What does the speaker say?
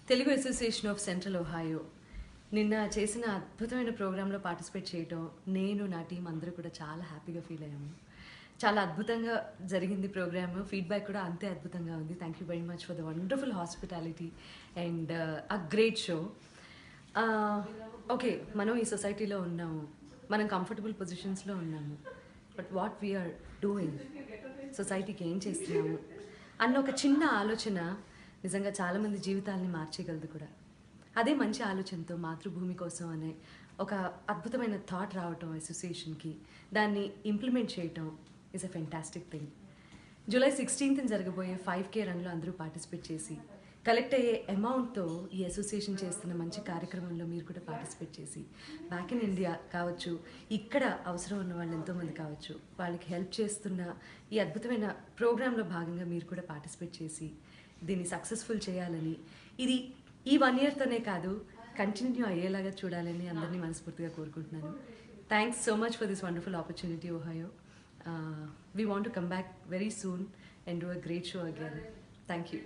Telugu association of central Ohio నిన్న చేసిన అద్భుతమైన ప్రోగ్రాంలో పార్టిసిపేట్ చేయటం నేను నా టీం అందరూ కూడా చాలా హ్యాపీగా ఫీల్ అయ్యాము. చాలా అద్భుతంగా జరిగింది ప్రోగ్రామ్. ఫీడ్బ్యాక్ కూడా అంతే అద్భుతంగా ఉంది. Thank you very much for the wonderful hospitality and a great show. Okay, మనం ఈ సొసైటీలో ఉన్నాము, మనం కంఫర్టబుల్ పొజిషన్స్లో ఉన్నాము, బట్ వాట్ వీఆర్ డూయింగ్, సొసైటీకి ఏం చేస్తున్నాము అన్న ఒక చిన్న ఆలోచన నిజంగా చాలామంది జీవితాలని మార్చేయగలదు కూడా. అదే మంచి ఆలోచనతో మాతృభూమి కోసం అనే ఒక అద్భుతమైన థాట్ రావటం అసోసియేషన్కి, దాన్ని ఇంప్లిమెంట్ చేయటం is a fantastic thing. July 16th జరగబోయే 5K రన్లో అందరూ పార్టిసిపేట్ చేసి కలెక్ట్ అయ్యే అమౌంట్తో ఈ అసోసియేషన్ చేస్తున్న మంచి కార్యక్రమంలో మీరు కూడా పార్టిసిపేట్ చేసి బ్యాక్ ఇన్ ఇండియా కావచ్చు, ఇక్కడ అవసరం ఉన్న వాళ్ళు ఎంతోమంది కావచ్చు, వాళ్ళకి హెల్ప్ చేస్తున్న ఈ అద్భుతమైన ప్రోగ్రాంలో భాగంగా మీరు కూడా పార్టిసిపేట్ చేసి దీన్ని సక్సెస్ఫుల్ చేయాలని, ఇది ఈ 1 yearతోనే కాదు కంటిన్యూ అయ్యేలాగా చూడాలని అందరినీ మనస్ఫూర్తిగా కోరుకుంటున్నాను. Thanks so much for this wonderful opportunity Ohio. We want to come back very soon and do a great show again. Thank you.